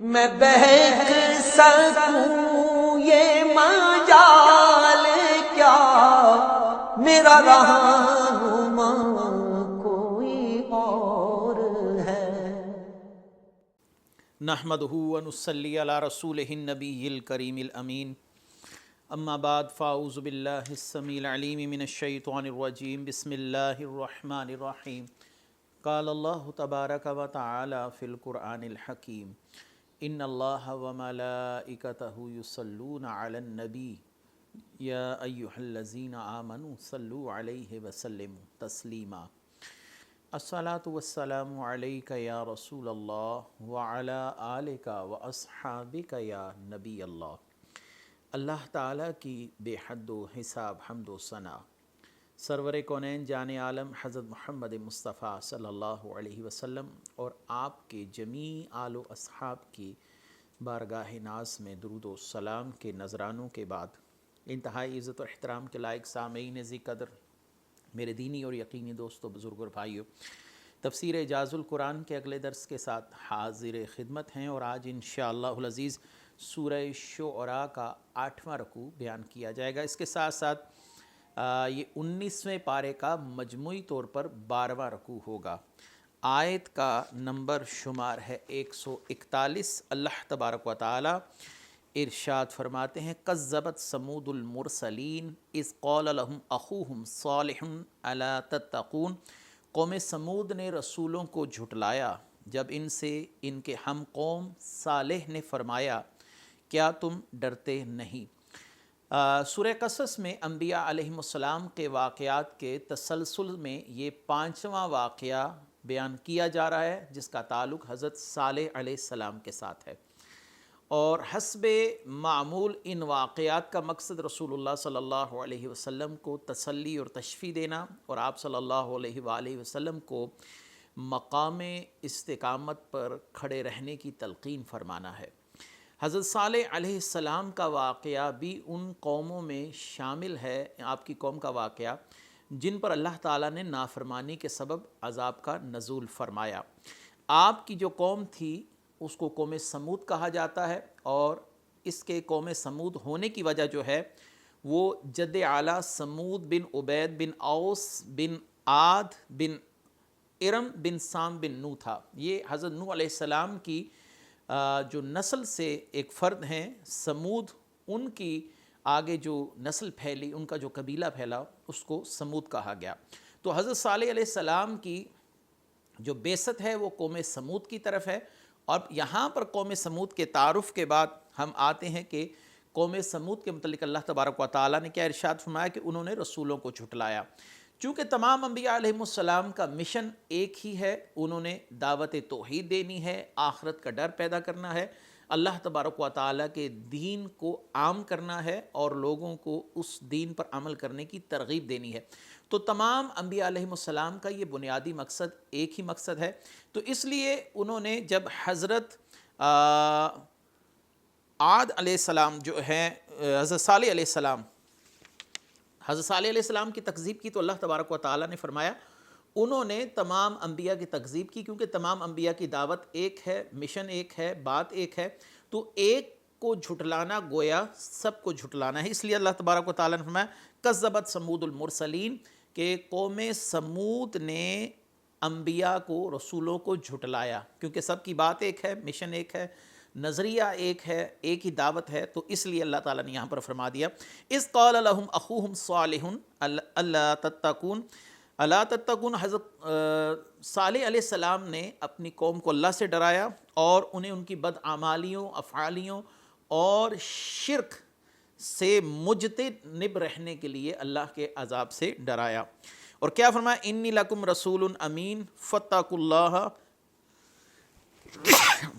میں بہک سکوں یہ مجال کیا، میرا رہنما کوئی اور ہے۔ نحمدہ ونصلی علی رسولہ النبی الکریم الامین، اما بعد فاعوذ باللہ السمیع العلیم من الشیطان الرجیم، بسم اللہ الرحمن الرحیم۔ قال اللہ تبارک و تعالی فی القرآن الحکیم، ان اللہ وملائکتہ یصلون علی النبی یا ایہا الذین آمنوا صلوا علیہ وسلموا تسلیما۔ الصلاۃ والسلام علیک یا رسول اللہ وعلی آلک واصحابک یا نبی اللہ۔ اللہ تعالیٰ کی بے حد و حساب حمد و ثنا سرور کونین جان عالم حضرت محمد مصطفیٰ صلی اللہ علیہ وسلم اور آپ کے جمیع آل و اصحاب کی بارگاہ ناز میں درود و سلام کے نذرانوں کے بعد، انتہائی عزت و احترام کے لائق سامعین ذی قدر، میرے دینی اور یقینی دوستوں، بزرگ اور بھائیوں، تفسیر اعجاز القرآن کے اگلے درس کے ساتھ حاضر خدمت ہیں، اور آج انشاءاللہ العزیز سورہ شعراء کا 8واں رکوع بیان کیا جائے گا۔ اس کے ساتھ ساتھ یہ 19ویں پارے کا مجموعی طور پر 12واں رکوع ہوگا۔ آیت کا نمبر شمار ہے 141۔ اللہ تبارک و تعالی ارشاد فرماتے ہیں، کذبت ثمود المرسلین اذ قال لهم اخوہم صالح الا تتقون۔ قوم سمود نے رسولوں کو جھٹلایا جب ان سے ان کے ہم قوم صالح نے فرمایا، کیا تم ڈرتے نہیں؟ سورہ قصص میں انبیاء علیہم السلام کے واقعات کے تسلسل میں یہ 5واں واقعہ بیان کیا جا رہا ہے، جس کا تعلق حضرت صالح علیہ السلام کے ساتھ ہے، اور حسب معمول ان واقعات کا مقصد رسول اللہ صلی اللہ علیہ وسلم کو تسلی اور تشفی دینا، اور آپ صلی اللہ علیہ وآلہ وسلم کو مقام استقامت پر کھڑے رہنے کی تلقین فرمانا ہے۔ حضرت صالح علیہ السلام کا واقعہ بھی ان قوموں میں شامل ہے، آپ کی قوم کا واقعہ، جن پر اللہ تعالیٰ نے نافرمانی کے سبب عذاب کا نزول فرمایا۔ آپ کی جو قوم تھی اس کو قوم سمود کہا جاتا ہے، اور اس کے قوم سمود ہونے کی وجہ جو ہے وہ جد اعلیٰ سمود بن عبید بن اوس بن عاد بن ارم بن سام بن نو تھا۔ یہ حضرت نوح علیہ السلام کی جو نسل سے ایک فرد ہیں سمود، ان کی آگے جو نسل پھیلی، ان کا جو قبیلہ پھیلا، اس کو سمود کہا گیا۔ تو حضرت صالح علیہ السلام کی جو بعثت ہے وہ قوم سمود کی طرف ہے، اور یہاں پر قوم سمود کے تعارف کے بعد ہم آتے ہیں کہ قوم سمود کے متعلق اللہ تبارک و تعالیٰ نے کیا ارشاد فرمایا کہ انہوں نے رسولوں کو جھٹلایا۔ چونکہ تمام انبیاء علیہ السلام کا مشن ایک ہی ہے، انہوں نے دعوت توحید دینی ہے، آخرت کا ڈر پیدا کرنا ہے، اللہ تبارک و تعالیٰ کے دین کو عام کرنا ہے، اور لوگوں کو اس دین پر عمل کرنے کی ترغیب دینی ہے۔ تو تمام انبیاء علیہ السلام کا یہ بنیادی مقصد ایک ہی مقصد ہے۔ تو اس لیے انہوں نے جب حضرت عاد علیہ السلام جو ہیں، حضرت صالح علیہ السلام کی تکذیب کی، تو اللہ تبارک و تعالیٰ نے فرمایا انہوں نے تمام انبیاء کی تکذیب کی، کیونکہ تمام انبیاء کی دعوت ایک ہے، مشن ایک ہے، بات ایک ہے، تو ایک کو جھٹلانا گویا سب کو جھٹلانا ہے۔ اس لیے اللہ تبارک و تعالیٰ نے فرمایا کذبت ثمود المرسلین، کہ قوم سمود نے انبیاء کو، رسولوں کو جھٹلایا، کیونکہ سب کی بات ایک ہے، مشن ایک ہے، نظریہ ایک ہے، ایک ہی دعوت ہے۔ تو اس لیے اللہ تعالیٰ نے یہاں پر فرما دیا، اذ قال لهم اخوہم صالح الا تتقون، الا تتقون، حضرت صالح علیہ السلام نے اپنی قوم کو اللہ سے ڈرایا، اور انہیں ان کی بدعمالیوں، افعالیوں اور شرک سے مجتنب رہنے کے لیے اللہ کے عذاب سے ڈرایا۔ اور کیا فرمایا، انی لکم رسول امین فاتقوا اللہ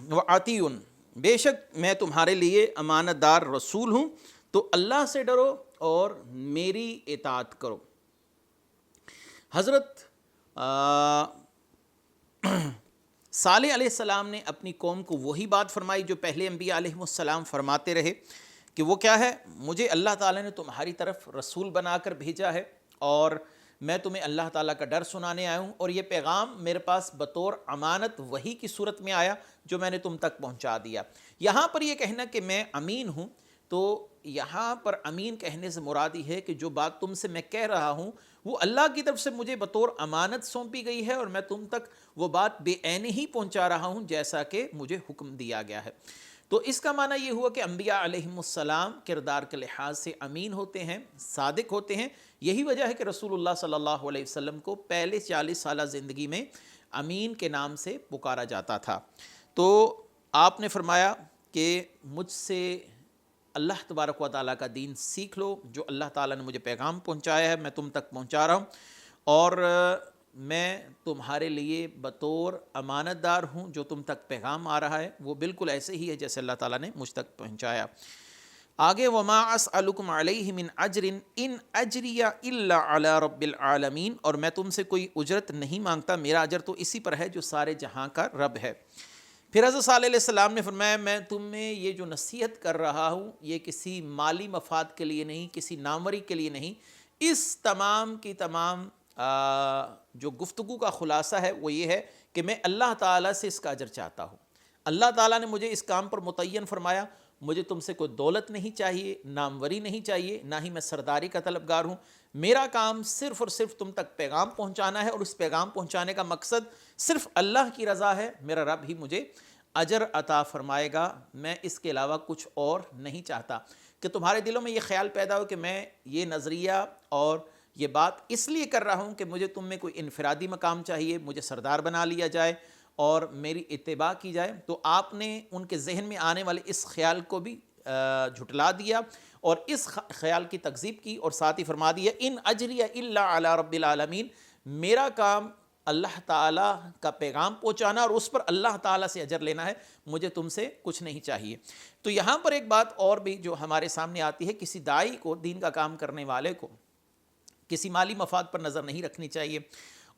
وأطیعون، بے شک میں تمہارے لیے امانت دار رسول ہوں، تو اللہ سے ڈرو اور میری اطاعت کرو۔ حضرت صالح علیہ السلام نے اپنی قوم کو وہی بات فرمائی جو پہلے انبیاء علیہ السلام فرماتے رہے، کہ وہ کیا ہے، مجھے اللہ تعالیٰ نے تمہاری طرف رسول بنا کر بھیجا ہے، اور میں تمہیں اللہ تعالیٰ کا ڈر سنانے آیا ہوں، اور یہ پیغام میرے پاس بطور امانت وحی کی صورت میں آیا جو میں نے تم تک پہنچا دیا۔ یہاں پر یہ کہنا کہ میں امین ہوں، تو یہاں پر امین کہنے سے مراد یہ ہے کہ جو بات تم سے میں کہہ رہا ہوں وہ اللہ کی طرف سے مجھے بطور امانت سونپی گئی ہے، اور میں تم تک وہ بات بے عینی ہی پہنچا رہا ہوں جیسا کہ مجھے حکم دیا گیا ہے۔ تو اس کا معنی یہ ہوا کہ انبیاء علیہم السلام کردار کے لحاظ سے امین ہوتے ہیں، صادق ہوتے ہیں۔ یہی وجہ ہے کہ رسول اللہ صلی اللہ علیہ وسلم کو پہلے 40 سالہ زندگی میں امین کے نام سے پکارا جاتا تھا۔ تو آپ نے فرمایا کہ مجھ سے اللہ تبارک و تعالیٰ کا دین سیکھ لو، جو اللہ تعالیٰ نے مجھے پیغام پہنچایا ہے میں تم تک پہنچا رہا ہوں، اور میں تمہارے لیے بطور امانت دار ہوں۔ جو تم تک پیغام آ رہا ہے وہ بالکل ایسے ہی ہے جیسے اللہ تعالیٰ نے مجھ تک پہنچایا۔ آگے وما اسألکم علیہ من اجر ان اجری الا علی رب العالمین، اور میں تم سے کوئی اجرت نہیں مانگتا، میرا اجر تو اسی پر ہے جو سارے جہاں کا رب ہے۔ پھر حضرت صالح علیہ السلام نے فرمایا میں تمہیں یہ جو نصیحت کر رہا ہوں یہ کسی مالی مفاد کے لیے نہیں، کسی ناموری کے لیے نہیں، اس تمام کی تمام جو گفتگو کا خلاصہ ہے وہ یہ ہے کہ میں اللہ تعالیٰ سے اس کا اجر چاہتا ہوں۔ اللہ تعالیٰ نے مجھے اس کام پر متعین فرمایا، مجھے تم سے کوئی دولت نہیں چاہیے، ناموری نہیں چاہیے، نہ ہی میں سرداری کا طلبگار ہوں۔ میرا کام صرف اور صرف تم تک پیغام پہنچانا ہے، اور اس پیغام پہنچانے کا مقصد صرف اللہ کی رضا ہے۔ میرا رب ہی مجھے اجر عطا فرمائے گا، میں اس کے علاوہ کچھ اور نہیں چاہتا۔ کہ تمہارے دلوں میں یہ خیال پیدا ہو کہ میں یہ نظریہ اور یہ بات اس لیے کر رہا ہوں کہ مجھے تم میں کوئی انفرادی مقام چاہیے، مجھے سردار بنا لیا جائے اور میری اتباع کی جائے، تو آپ نے ان کے ذہن میں آنے والے اس خیال کو بھی جھٹلا دیا اور اس خیال کی تکذیب کی، اور ساتھ ہی فرما دیا ان اجری الا علی رب العالمین، میرا کام اللہ تعالیٰ کا پیغام پہنچانا اور اس پر اللہ تعالیٰ سے اجر لینا ہے، مجھے تم سے کچھ نہیں چاہیے۔ تو یہاں پر ایک بات اور بھی جو ہمارے سامنے آتی ہے، کسی داعی کو، دین کا کام کرنے والے کو کسی مالی مفاد پر نظر نہیں رکھنی چاہیے،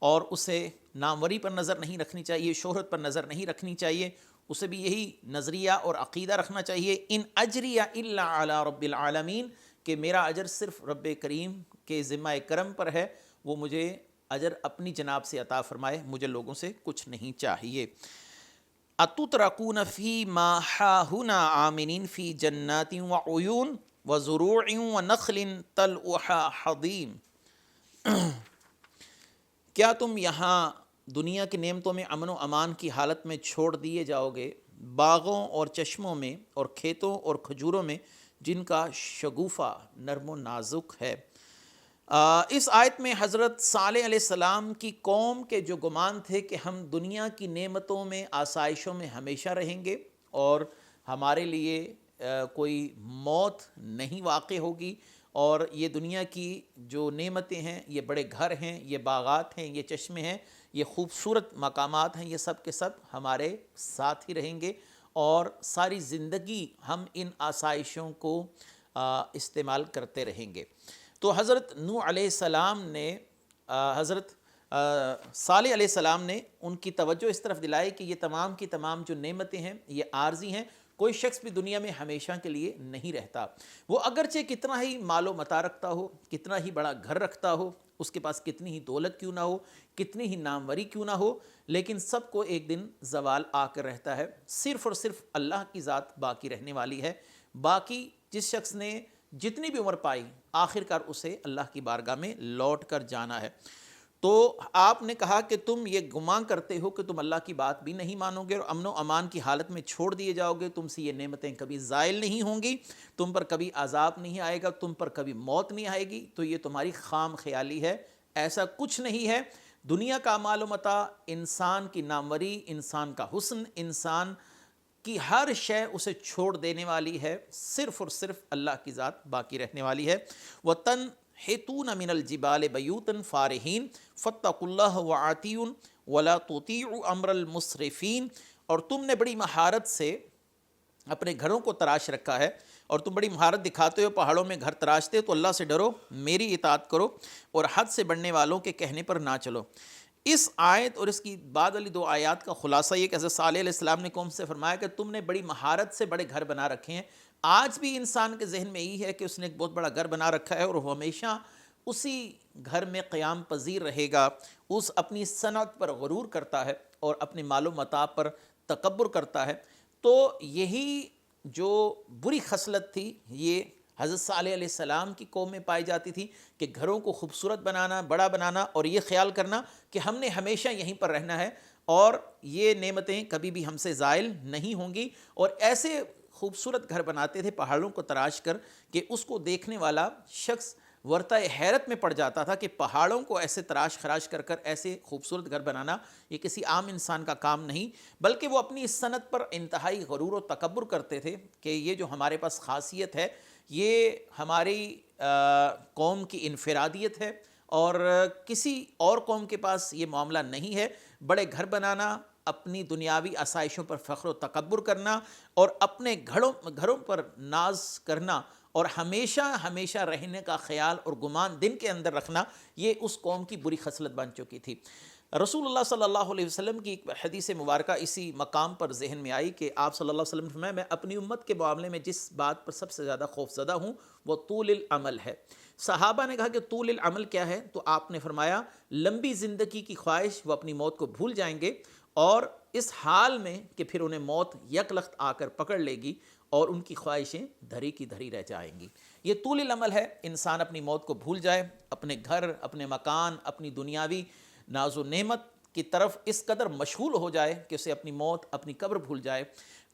اور اسے ناموری پر نظر نہیں رکھنی چاہیے، شہرت پر نظر نہیں رکھنی چاہیے، اسے بھی یہی نظریہ اور عقیدہ رکھنا چاہیے ان اجری الا علی رب العالمین، کہ میرا اجر صرف رب کریم کے ذمہ کرم پر ہے، وہ مجھے اجر اپنی جناب سے عطا فرمائے، مجھے لوگوں سے کچھ نہیں چاہیے۔ اتترکون فی ما ہاہنا آمنین فی جنات وعیون وزروع ونخل طلعها حضیم، کیا تم یہاں دنیا کی نعمتوں میں امن و امان کی حالت میں چھوڑ دیے جاؤ گے، باغوں اور چشموں میں اور کھیتوں اور کھجوروں میں جن کا شگوفہ نرم و نازک ہے۔ اس آیت میں حضرت صالح علیہ السلام کی قوم کے جو گمان تھے کہ ہم دنیا کی نعمتوں میں، آسائشوں میں ہمیشہ رہیں گے اور ہمارے لیے کوئی موت نہیں واقع ہوگی، اور یہ دنیا کی جو نعمتیں ہیں، یہ بڑے گھر ہیں، یہ باغات ہیں، یہ چشمے ہیں، یہ خوبصورت مقامات ہیں، یہ سب کے سب ہمارے ساتھ ہی رہیں گے، اور ساری زندگی ہم ان آسائشوں کو استعمال کرتے رہیں گے۔ تو حضرت نوح علیہ السلام نے، حضرت صالح علیہ السلام نے ان کی توجہ اس طرف دلائی کہ یہ تمام کی تمام جو نعمتیں ہیں یہ عارضی ہیں، کوئی شخص بھی دنیا میں ہمیشہ کے لیے نہیں رہتا، وہ اگرچہ کتنا ہی مال و متاع رکھتا ہو، کتنا ہی بڑا گھر رکھتا ہو، اس کے پاس کتنی ہی دولت کیوں نہ ہو، کتنی ہی ناموری کیوں نہ ہو، لیکن سب کو ایک دن زوال آ کر رہتا ہے، صرف اور صرف اللہ کی ذات باقی رہنے والی ہے۔ باقی جس شخص نے جتنی بھی عمر پائی، آخر کار اسے اللہ کی بارگاہ میں لوٹ کر جانا ہے۔ تو آپ نے کہا کہ تم یہ گمان کرتے ہو کہ تم اللہ کی بات بھی نہیں مانو گے اور امن و امان کی حالت میں چھوڑ دیے جاؤ گے، تم سے یہ نعمتیں کبھی زائل نہیں ہوں گی، تم پر کبھی عذاب نہیں آئے گا، تم پر کبھی موت نہیں آئے گی، تو یہ تمہاری خام خیالی ہے، ایسا کچھ نہیں ہے۔ دنیا کا مال و متاع انسان کی ناموری، انسان کا حسن، انسان کی ہر شے اسے چھوڑ دینے والی ہے، صرف اور صرف اللہ کی ذات باقی رہنے والی ہے۔ وَتَنْحِتُونَ مِنَ الْجِبَالِ بَيُوتًا فَارِحِينَ فَاتَّقُوا اللَّهَ وَأَطِيعُونِ وَلَا تُطِيعُوا أَمْرَ الْمُسْرِفِينَ، اور تم نے بڑی مہارت سے اپنے گھروں کو تراش رکھا ہے، اور تم بڑی مہارت دکھاتے ہو پہاڑوں میں گھر تراشتے ہو، تو اللہ سے ڈرو، میری اطاعت کرو اور حد سے بڑھنے والوں کے کہنے پر نہ چلو۔ اس آیت اور اس کی بعد والی دو آیات کا خلاصہ یہ کہ حضرت صالح علیہ السلام نے قوم سے فرمایا کہ تم نے بڑی مہارت سے بڑے گھر بنا رکھے ہیں۔ آج بھی انسان کے ذہن میں یہی ہے کہ اس نے ایک بہت بڑا گھر بنا رکھا ہے اور وہ ہمیشہ اسی گھر میں قیام پذیر رہے گا، اس اپنی صنعت پر غرور کرتا ہے اور اپنے مال و متاع پر تکبر کرتا ہے، تو یہی جو بری خصلت تھی یہ حضرت صالح علیہ السلام کی قوم میں پائی جاتی تھی کہ گھروں کو خوبصورت بنانا، بڑا بنانا اور یہ خیال کرنا کہ ہم نے ہمیشہ یہیں پر رہنا ہے اور یہ نعمتیں کبھی بھی ہم سے زائل نہیں ہوں گی، اور ایسے خوبصورت گھر بناتے تھے پہاڑوں کو تراش کر کہ اس کو دیکھنے والا شخص ورطہ حیرت میں پڑ جاتا تھا کہ پہاڑوں کو ایسے تراش خراش کر ایسے خوبصورت گھر بنانا یہ کسی عام انسان کا کام نہیں، بلکہ وہ اپنی اس صنعت پر انتہائی غرور و تکبر کرتے تھے کہ یہ جو ہمارے پاس خاصیت ہے یہ ہماری قوم کی انفرادیت ہے اور کسی اور قوم کے پاس یہ معاملہ نہیں ہے۔ بڑے گھر بنانا، اپنی دنیاوی آسائشوں پر فخر و تکبر کرنا اور اپنے گھروں پر ناز کرنا اور ہمیشہ ہمیشہ رہنے کا خیال اور گمان دن کے اندر رکھنا، یہ اس قوم کی بری خصلت بن چکی تھی۔ رسول اللہ صلی اللہ علیہ وسلم کی ایک حدیث مبارکہ اسی مقام پر ذہن میں آئی کہ آپ صلی اللہ علیہ وسلم نے فرمایا، میں اپنی امت کے معاملے میں جس بات پر سب سے زیادہ خوفزدہ ہوں وہ طول العمل ہے۔ صحابہ نے کہا کہ طول العمل کیا ہے؟ تو آپ نے فرمایا لمبی زندگی کی خواہش، وہ اپنی موت کو بھول جائیں گے اور اس حال میں کہ پھر انہیں موت یک لخت آ کر پکڑ لے گی اور ان کی خواہشیں دھری کی دھری رہ جائیں گی۔ یہ طول العمل ہے، انسان اپنی موت کو بھول جائے، اپنے گھر، اپنے مکان، اپنی دنیاوی ناز و نعمت کی طرف اس قدر مشغول ہو جائے کہ اسے اپنی موت، اپنی قبر بھول جائے۔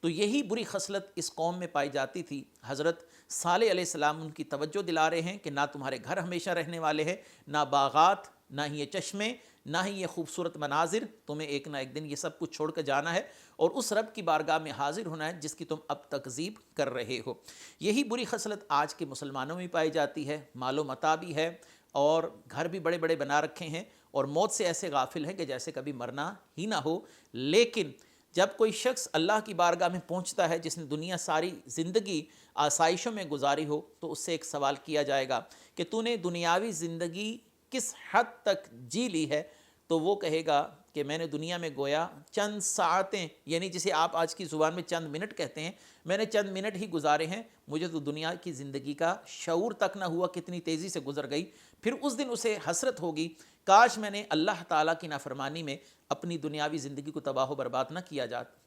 تو یہی بری خصلت اس قوم میں پائی جاتی تھی۔ حضرت صالح علیہ السلام ان کی توجہ دلا رہے ہیں کہ نہ تمہارے گھر ہمیشہ رہنے والے ہیں، نہ باغات، نہ ہی یہ چشمے، نہ ہی یہ خوبصورت مناظر، تمہیں ایک نہ ایک دن یہ سب کچھ چھوڑ کر جانا ہے اور اس رب کی بارگاہ میں حاضر ہونا ہے جس کی تم اب تکذیب کر رہے ہو۔ یہی بری خصلت آج کے مسلمانوں میں پائی جاتی ہے، مال و متاع بھی ہے اور گھر بھی بڑے بڑے بنا رکھے ہیں اور موت سے ایسے غافل ہیں کہ جیسے کبھی مرنا ہی نہ ہو۔ لیکن جب کوئی شخص اللہ کی بارگاہ میں پہنچتا ہے جس نے دنیا ساری زندگی آسائشوں میں گزاری ہو، تو اس سے ایک سوال کیا جائے گا کہ تو نے دنیاوی زندگی کس حد تک جی لی ہے؟ تو وہ کہے گا کہ میں نے دنیا میں گویا چند ساعتیں، یعنی جسے آپ آج کی زبان میں چند منٹ کہتے ہیں، میں نے چند منٹ ہی گزارے ہیں، مجھے تو دنیا کی زندگی کا شعور تک نہ ہوا کتنی تیزی سے گزر گئی۔ پھر اس دن اسے حسرت ہوگی، کاش میں نے اللہ تعالیٰ کی نافرمانی میں اپنی دنیاوی زندگی کو تباہ و برباد نہ کیا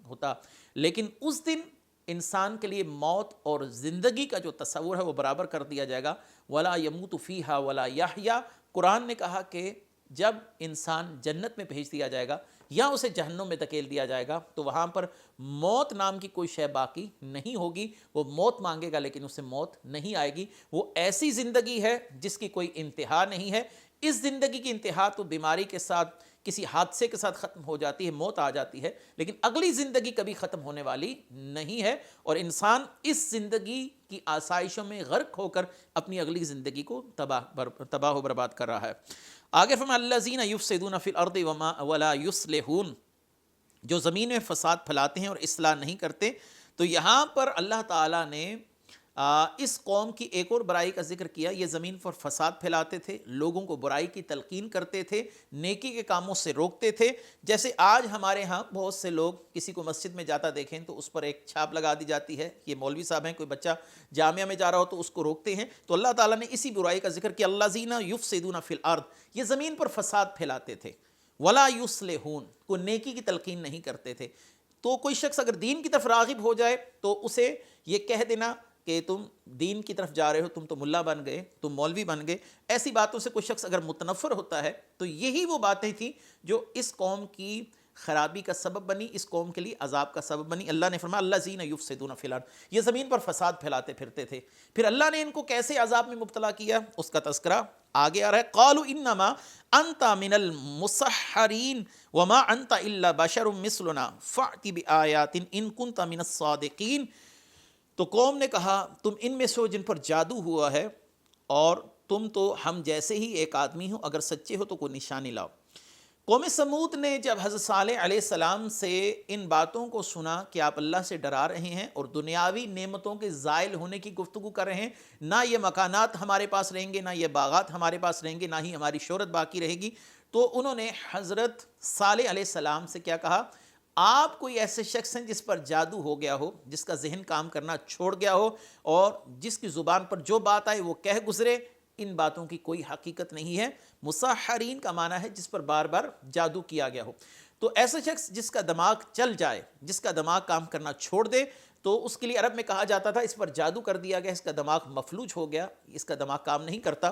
ہوتا۔ لیکن اس دن انسان کے لیے موت اور زندگی کا جو تصور ہے وہ برابر کر دیا جائے گا۔ وَلَا يَمُوتُ فِيهَا وَلَا يَحْيَا۔ قرآن نے کہا کہ جب انسان جنت میں بھیج دیا جائے گا یا اسے جہنم میں دھکیل دیا جائے گا تو وہاں پر موت نام کی کوئی شے باقی نہیں ہوگی۔ وہ موت مانگے گا لیکن اسے موت نہیں آئے گی۔ وہ ایسی زندگی ہے جس کی کوئی انتہا نہیں ہے۔ اس زندگی کی انتہا تو بیماری کے ساتھ، کسی حادثے کے ساتھ ختم ہو جاتی ہے، موت آ جاتی ہے، لیکن اگلی زندگی کبھی ختم ہونے والی نہیں ہے اور انسان اس زندگی کی آسائشوں میں غرق ہو کر اپنی اگلی زندگی کو تباہ و برباد کر رہا ہے۔ آگے فرمایا الذین یفسدون فی الارض ولا یصلحون، جو زمین میں فساد پھیلاتے ہیں اور اصلاح نہیں کرتے۔ تو یہاں پر اللہ تعالیٰ نے اس قوم کی ایک اور برائی کا ذکر کیا۔ یہ زمین پر فساد پھیلاتے تھے، لوگوں کو برائی کی تلقین کرتے تھے، نیکی کے کاموں سے روکتے تھے۔ جیسے آج ہمارے ہاں بہت سے لوگ کسی کو مسجد میں جاتا دیکھیں تو اس پر ایک چھاپ لگا دی جاتی ہے، یہ مولوی صاحب ہیں، کوئی بچہ جامعہ میں جا رہا ہو تو اس کو روکتے ہیں۔ تو اللہ تعالیٰ نے اسی برائی کا ذکر کیا، الذین یفسدون فی الارض، یہ زمین پر فساد پھیلاتے تھے، ولا یصلحون، کوئی نیکی کی تلقین نہیں کرتے تھے۔ تو کوئی شخص اگر دین کی طرف راغب ہو جائے تو اسے یہ کہہ دینا کہ تم دین کی طرف جا رہے ہو، تم تو ملا بن گئے، تم مولوی بن گئے، ایسی باتوں سے کوئی شخص اگر متنفر ہوتا ہے تو یہی وہ باتیں تھیں جو اس قوم کی خرابی کا سبب بنی، اس قوم کے لیے عذاب کا سبب بنی۔ اللہ نے فرمایا الذین یفسدون فی الارض، یہ زمین پر فساد پھیلاتے پھرتے تھے۔ پھر اللہ نے ان کو کیسے عذاب میں مبتلا کیا اس کا تذکرہ آگے آ رہا ہے۔ قالوا انما انت من المسحرین وما انت الا بشر مثلنا فأت بآیات ان کنت من الصادقین۔ تو قوم نے کہا تم ان میں سے ہو جن پر جادو ہوا ہے اور تم تو ہم جیسے ہی ایک آدمی ہو، اگر سچے ہو تو کوئی نشانی لاؤ۔ قوم سمود نے جب حضرت صالح علیہ السلام سے ان باتوں کو سنا کہ آپ اللہ سے ڈرا رہے ہیں اور دنیاوی نعمتوں کے زائل ہونے کی گفتگو کر رہے ہیں، نہ یہ مکانات ہمارے پاس رہیں گے، نہ یہ باغات ہمارے پاس رہیں گے، نہ ہی ہماری شہرت باقی رہے گی، تو انہوں نے حضرت صالح علیہ السلام سے کیا کہا، آپ کوئی ایسے شخص ہیں جس پر جادو ہو گیا ہو، جس کا ذہن کام کرنا چھوڑ گیا ہو اور جس کی زبان پر جو بات آئے وہ کہہ گزرے، ان باتوں کی کوئی حقیقت نہیں ہے، مسحرین کا معنی ہے جس پر بار بار جادو کیا گیا ہو. تو ایسا شخص جس کا دماغ چل جائے، جس کا دماغ کام کرنا چھوڑ دے، تو اس کے لیے عرب میں کہا جاتا تھا اس پر جادو کر دیا گیا، اس کا دماغ مفلوج ہو گیا، اس کا دماغ کام نہیں کرتا.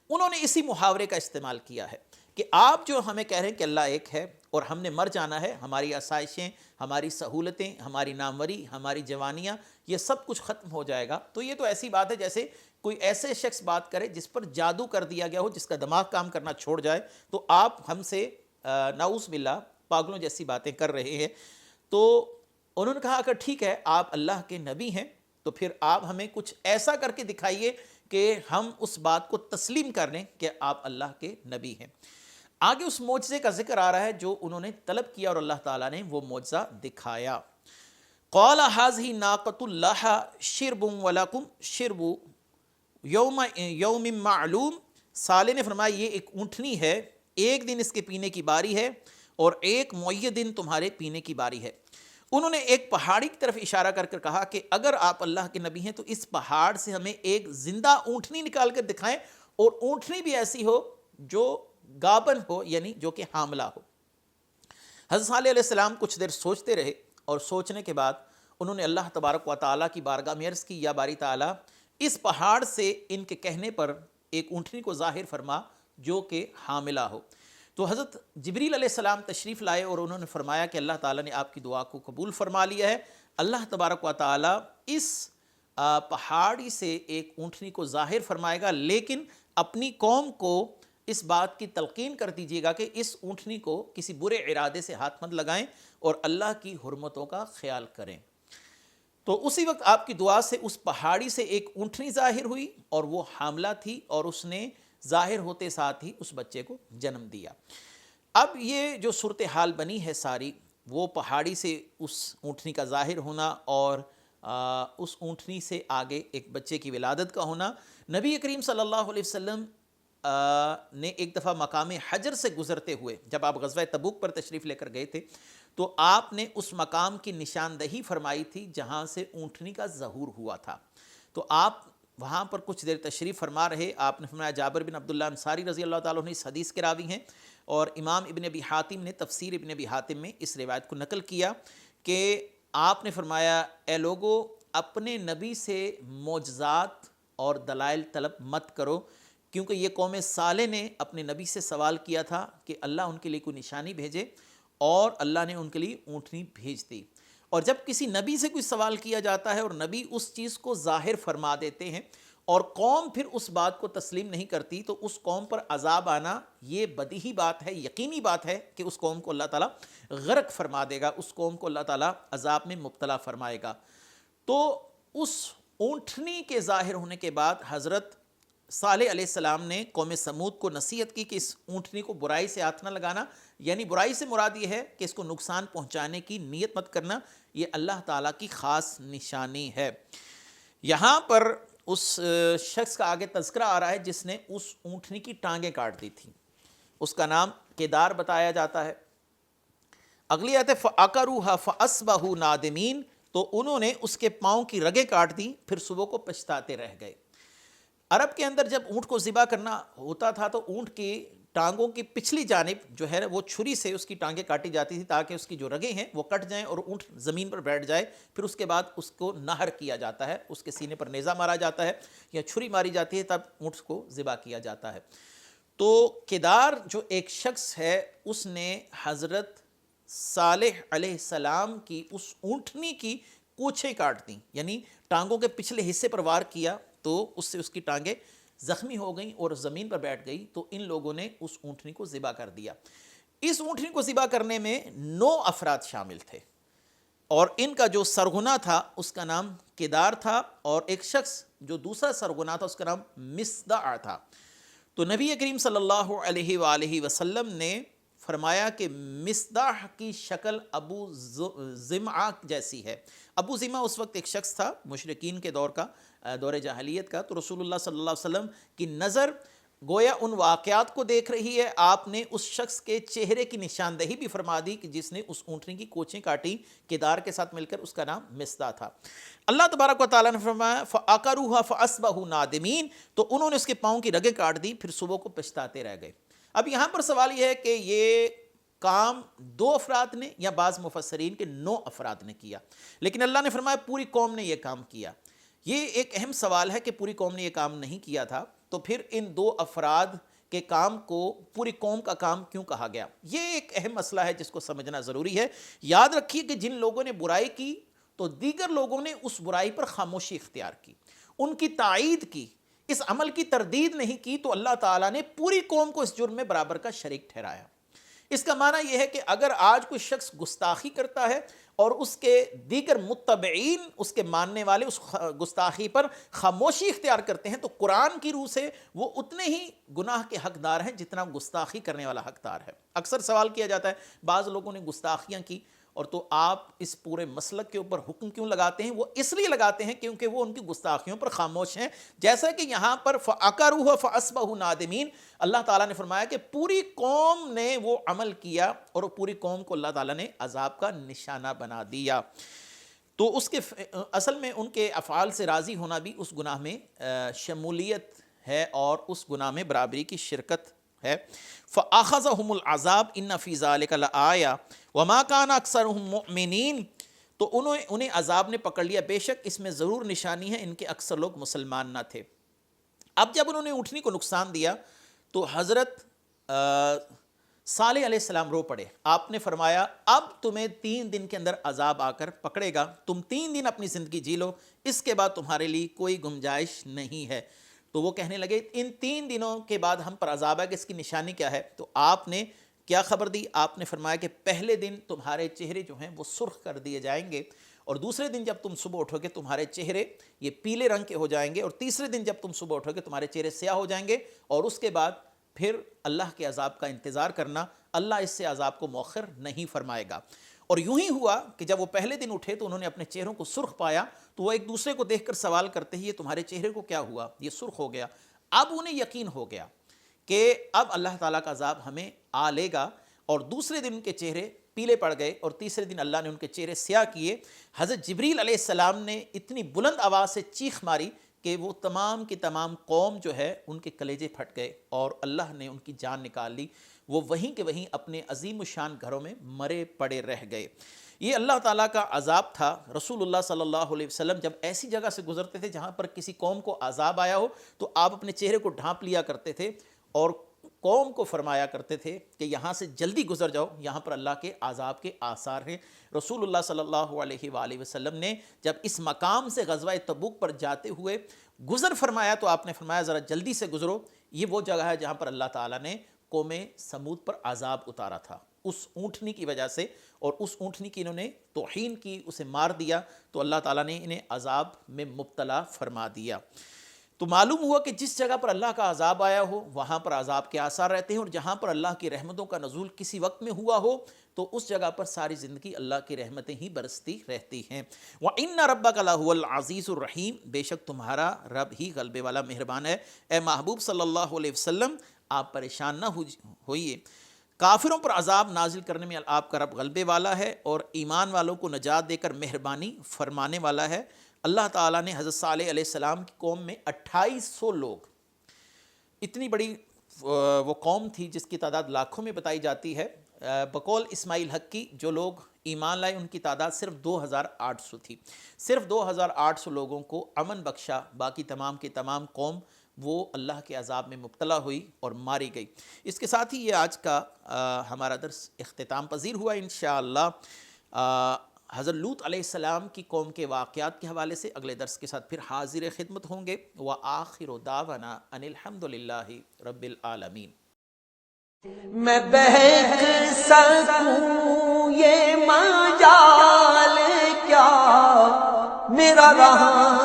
انہوں نے اسی محاورے کا استعمال کیا ہے کہ آپ جو ہمیں کہہ رہے ہیں کہ اللہ ایک ہے اور ہم نے مر جانا ہے، ہماری آسائشیں، ہماری سہولتیں، ہماری ناموری، ہماری جوانیاں، یہ سب کچھ ختم ہو جائے گا. تو یہ تو ایسی بات ہے جیسے کوئی ایسے شخص بات کرے جس پر جادو کر دیا گیا ہو، جس کا دماغ کام کرنا چھوڑ جائے. تو آپ ہم سے نعوذ باللہ پاگلوں جیسی باتیں کر رہے ہیں. تو انہوں نے کہا کہ ٹھیک ہے آپ اللہ کے نبی ہیں تو پھر آپ ہمیں کچھ ایسا کر کے دکھائیے کہ ہم اس بات کو تسلیم کر لیں کہ آپ اللہ کے نبی ہیں. آگے اس معجزے کا ذکر آ رہا ہے جو انہوں نے طلب کیا اور اللہ تعالیٰ نے وہ معجزہ دکھایا. قال هذه ناقۃ لها شرب ولکم شرب یوم معلوم. صالح نے فرمایا یہ ایک اونٹنی ہے، ایک دن اس کے پینے کی باری ہے اور ایک معین دن تمہارے پینے کی باری ہے. انہوں نے ایک پہاڑی کی طرف اشارہ کر کر کہا کہ اگر آپ اللہ کے نبی ہیں تو اس پہاڑ سے ہمیں ایک زندہ اونٹنی نکال کر دکھائیں، اور اونٹنی بھی ایسی ہو جو گابن ہو، یعنی جو کہ حاملہ ہو. حضرت صالح علیہ السلام کچھ دیر سوچتے رہے اور سوچنے کے بعد انہوں نے اللہ تبارک و تعالیٰ کی بارگاہ میں عرض کی یا باری تعالیٰ اس پہاڑ سے ان کے کہنے پر ایک اونٹنی کو ظاہر فرما جو کہ حاملہ ہو. تو حضرت جبریل علیہ السلام تشریف لائے اور انہوں نے فرمایا کہ اللہ تعالیٰ نے آپ کی دعا کو قبول فرما لیا ہے. اللہ تبارک و تعالیٰ اس پہاڑی سے ایک اونٹنی کو ظاہر فرمائے گا، لیکن اپنی قوم کو اس بات کی تلقین کر دیجیے گا کہ اس اونٹنی کو کسی برے ارادے سے ہاتھ مت لگائیں اور اللہ کی حرمتوں کا خیال کریں. تو اسی وقت آپ کی دعا سے اس پہاڑی سے ایک اونٹنی ظاہر ہوئی اور وہ حاملہ تھی اور اس نے ظاہر ہوتے ساتھ ہی اس بچے کو جنم دیا. اب یہ جو صورتحال بنی ہے ساری، وہ پہاڑی سے اس اونٹنی کا ظاہر ہونا اور اس اونٹنی سے آگے ایک بچے کی ولادت کا ہونا. نبی کریم صلی اللہ علیہ وسلم نے ایک دفعہ مقام حجر سے گزرتے ہوئے جب آپ غزوہ تبوک پر تشریف لے کر گئے تھے تو آپ نے اس مقام کی نشاندہی فرمائی تھی جہاں سے اونٹنی کا ظہور ہوا تھا. تو آپ وہاں پر کچھ دیر تشریف فرما رہے. آپ نے فرمایا جابر بن عبداللہ انصاری رضی اللہ تعالیٰ عنہ اس حدیث کے راوی ہیں، اور امام ابن ابی حاتم نے تفسیر ابن ابی حاتم میں اس روایت کو نقل کیا کہ آپ نے فرمایا اے لوگو اپنے نبی سے معجزات اور دلائل طلب مت کرو، کیونکہ یہ قوم صالح نے اپنے نبی سے سوال کیا تھا کہ اللہ ان کے لیے کوئی نشانی بھیجے، اور اللہ نے ان کے لیے اونٹنی بھیج دی. اور جب کسی نبی سے کوئی سوال کیا جاتا ہے اور نبی اس چیز کو ظاہر فرما دیتے ہیں اور قوم پھر اس بات کو تسلیم نہیں کرتی تو اس قوم پر عذاب آنا یہ بدیہی بات ہے، یقینی بات ہے کہ اس قوم کو اللہ تعالیٰ غرق فرما دے گا، اس قوم کو اللہ تعالیٰ عذاب میں مبتلا فرمائے گا. تو اس اونٹنی کے ظاہر ہونے کے بعد حضرت صالح علیہ السلام نے قوم سمود کو نصیحت کی کہ اس اونٹنی کو برائی سے ہاتھ نہ لگانا، یعنی برائی سے مراد یہ ہے کہ اس کو نقصان پہنچانے کی نیت مت کرنا، یہ اللہ تعالیٰ کی خاص نشانی ہے. یہاں پر اس شخص کا آگے تذکرہ آ رہا ہے جس نے اس اونٹنی کی ٹانگیں کاٹ دی تھیں، اس کا نام کیدار بتایا جاتا ہے. اگلی آیت ہے فَعَقَرُوهَا فَأَصْبَحُوا نَادِمِينَ. تو انہوں نے اس کے پاؤں کی رگیں کاٹ دی، پھر صبح کو پچھتاتے رہ گئے. عرب کے اندر جب اونٹ کو ذبح کرنا ہوتا تھا تو اونٹ کی ٹانگوں کی پچھلی جانب جو ہے وہ چھری سے اس کی ٹانگیں کاٹی جاتی تھی تاکہ اس کی جو رگیں ہیں وہ کٹ جائیں اور اونٹ زمین پر بیٹھ جائے. پھر اس کے بعد اس کو نہر کیا جاتا ہے، اس کے سینے پر نیزہ مارا جاتا ہے یا چھری ماری جاتی ہے، تب اونٹ کو ذبح کیا جاتا ہے. تو کیدار جو ایک شخص ہے اس نے حضرت صالح علیہ السلام کی اس اونٹنی کی کوچھیں کاٹ دیں، یعنی ٹانگوں کے پچھلے حصے پر وار کیا تو اس سے اس کی ٹانگیں زخمی ہو گئیں اور زمین پر بیٹھ گئی. تو ان لوگوں نے اس اونٹنی کو ذبح کر دیا. اس اونٹنی کو ذبح کرنے میں 9 افراد شامل تھے اور ان کا جو سرغنہ تھا اس کا نام کیدار تھا، اور ایک شخص جو دوسرا سرغنہ تھا اس کا نام مصدع تھا. تو نبی کریم صلی اللہ علیہ وآلہ وسلم نے فرمایا کہ مصدع کی شکل ابو زمعہ جیسی ہے. ابو زمعہ اس وقت ایک شخص تھا مشرکین کے دور کا، دور جاہلیت کا. تو رسول اللہ صلی اللہ علیہ وسلم کی نظر گویا ان واقعات کو دیکھ رہی ہے. آپ نے اس شخص کے چہرے کی نشاندہی بھی فرما دی کہ جس نے اس اونٹنی کی کوچیں کاٹی کیدار کے ساتھ مل کر، اس کا نام مصدع تھا. اللہ تبارک و تعالیٰ نے فرمایا فَعَقَرُوهَا فَأَصْبَحُوا نَادِمِينَ. تو انہوں نے اس کے پاؤں کی رگیں کاٹ دی، پھر صبح کو پچھتاتے رہ گئے. اب یہاں پر سوال یہ ہے کہ یہ کام 2 افراد نے یا بعض مفسرین کے 9 افراد نے کیا، لیکن اللہ نے فرمایا پوری قوم نے یہ کام کیا۔ یہ ایک اہم سوال ہے کہ پوری قوم نے یہ کام نہیں کیا تھا، تو پھر ان 2 افراد کے کام کو پوری قوم کا کام کیوں کہا گیا؟ یہ ایک اہم مسئلہ ہے جس کو سمجھنا ضروری ہے۔ یاد رکھیے کہ جن لوگوں نے برائی کی تو دیگر لوگوں نے اس برائی پر خاموشی اختیار کی، ان کی تائید کی، اس عمل کی تردید نہیں کی، تو اللہ تعالیٰ نے پوری قوم کو اس جرم میں برابر کا شریک ٹھہرایا۔ اس کا معنی یہ ہے کہ اگر آج کوئی شخص گستاخی کرتا ہے اور اس کے دیگر متبعین، اس کے ماننے والے اس گستاخی پر خاموشی اختیار کرتے ہیں، تو قرآن کی روح سے وہ اتنے ہی گناہ کے حقدار ہیں جتنا گستاخی کرنے والا حقدار ہے۔ اکثر سوال کیا جاتا ہے بعض لوگوں نے گستاخیاں کی اور تو آپ اس پورے مسلک کے اوپر حکم کیوں لگاتے ہیں؟ وہ اس لیے لگاتے ہیں کیونکہ وہ ان کی گستاخیوں پر خاموش ہیں، جیسا کہ یہاں پر فَأَقَرُوهُ فَأَصْبَحُوا نَادِمِينَ، اللہ تعالیٰ نے فرمایا کہ پوری قوم نے وہ عمل کیا اور پوری قوم کو اللہ تعالیٰ نے عذاب کا نشانہ بنا دیا۔ تو اس کے اصل میں ان کے افعال سے راضی ہونا بھی اس گناہ میں شمولیت ہے اور اس گناہ میں برابری کی شرکت ہے۔ فَأَخَذَهُمُ الْعَذَابُ إِنَّ فِي ذَلِكَ لَآيَةً وَمَا كَانَ أَكْثَرُهُم مُؤْمِنِينَ، تو انہیں عذاب نے پکڑ لیا، بے شک اس میں ضرور نشانی ہے، ان کے اکثر لوگ مسلمان نہ تھے۔ اب جب انہوں نے اونٹنی کو نقصان دیا تو حضرت صالح علیہ السلام رو پڑے۔ آپ نے فرمایا اب تمہیں 3 دن کے اندر عذاب آ کر پکڑے گا، تم 3 دن اپنی زندگی جی لو، اس کے بعد تمہارے لیے کوئی گنجائش نہیں ہے۔ تو وہ کہنے لگے ان 3 دنوں کے بعد ہم پر عذاب ہے کہ اس کی نشانی کیا ہے؟ تو آپ نے کیا خبر دی؟ آپ نے فرمایا کہ پہلے دن تمہارے چہرے جو ہیں وہ سرخ کر دیے جائیں گے، اور دوسرے دن جب تم صبح اٹھو گے تمہارے چہرے یہ پیلے رنگ کے ہو جائیں گے، اور تیسرے دن جب تم صبح اٹھو گے تمہارے چہرے سیاہ ہو جائیں گے، اور اس کے بعد پھر اللہ کے عذاب کا انتظار کرنا، اللہ اس سے عذاب کو مؤخر نہیں فرمائے گا۔ اور یوں ہی ہوا کہ جب وہ پہلے دن اٹھے تو انہوں نے اپنے چہروں کو سرخ پایا، تو وہ ایک دوسرے کو دیکھ کر سوال کرتے ہیں یہ تمہارے چہرے کو کیا ہوا؟ یہ سرخ ہو گیا۔ اب انہیں یقین ہو گیا کہ اب اللہ تعالیٰ کا عذاب ہمیں آ لے گا، اور دوسرے دن ان کے چہرے پیلے پڑ گئے، اور تیسرے دن اللہ نے ان کے چہرے سیاہ کیے۔ حضرت جبریل علیہ السلام نے اتنی بلند آواز سے چیخ ماری کہ وہ تمام کی تمام قوم جو ہے ان کے کلیجے پھٹ گئے، اور اللہ نے ان کی جان نکال لی، وہ وہیں کے وہیں اپنے عظیم الشان گھروں میں مرے پڑے رہ گئے۔ یہ اللہ تعالیٰ کا عذاب تھا۔ رسول اللہ صلی اللہ علیہ وسلم جب ایسی جگہ سے گزرتے تھے جہاں پر کسی قوم کو عذاب آیا ہو تو آپ اپنے چہرے کو ڈھانپ لیا کرتے تھے اور قوم کو فرمایا کرتے تھے کہ یہاں سے جلدی گزر جاؤ، یہاں پر اللہ کے عذاب کے آثار ہیں۔ رسول اللہ صلی اللہ علیہ وآلہ وسلم نے جب اس مقام سے غزوہ تبوک پر جاتے ہوئے گزر فرمایا تو آپ نے فرمایا ذرا جلدی سے گزرو، یہ وہ جگہ ہے جہاں پر اللہ تعالیٰ نے قوم سمود پر عذاب اتارا تھا اس اونٹنی کی وجہ سے، اور اس اونٹنی کی انہوں نے توہین کی، اسے مار دیا، تو اللہ تعالیٰ نے انہیں عذاب میں مبتلا فرما دیا۔ تو معلوم ہوا کہ جس جگہ پر اللہ کا عذاب آیا ہو وہاں پر عذاب کے آثار رہتے ہیں، اور جہاں پر اللہ کی رحمتوں کا نزول کسی وقت میں ہوا ہو تو اس جگہ پر ساری زندگی اللہ کی رحمتیں ہی برستی رہتی ہیں۔ وَإِنَّ رَبَّكَ لَهُوَ الْعَزِيزُ الرَّحِيمُ، بے شک تمہارا رب ہی غلبے والا مہربان ہے۔ اے محبوب صلی اللہ علیہ وسلم آپ پریشان نہ ہوئیے، کافروں پر عذاب نازل کرنے میں آپ کا رب غلبے والا ہے اور ایمان والوں کو نجات دے کر مہربانی فرمانے والا ہے۔ اللہ تعالیٰ نے حضرت صالح علیہ السلام کی قوم میں 2800 لوگ، اتنی بڑی وہ قوم تھی جس کی تعداد لاکھوں میں بتائی جاتی ہے، بقول اسماعیل حق کی جو لوگ ایمان لائے ان کی تعداد صرف 2800 تھی۔ صرف 2800 لوگوں کو امن بخشا، باقی تمام کی تمام قوم وہ اللہ کے عذاب میں مبتلا ہوئی اور ماری گئی۔ اس کے ساتھ ہی یہ آج کا ہمارا درس اختتام پذیر ہوا۔ انشاءاللہ حضرت لوط علیہ السلام کی قوم کے واقعات کے حوالے سے اگلے درس کے ساتھ پھر حاضر خدمت ہوں گے۔ وآخر دعوانا ان الحمد للہ رب العالمین۔ میں بہک سکوں یہ مجال کیا میرا رہا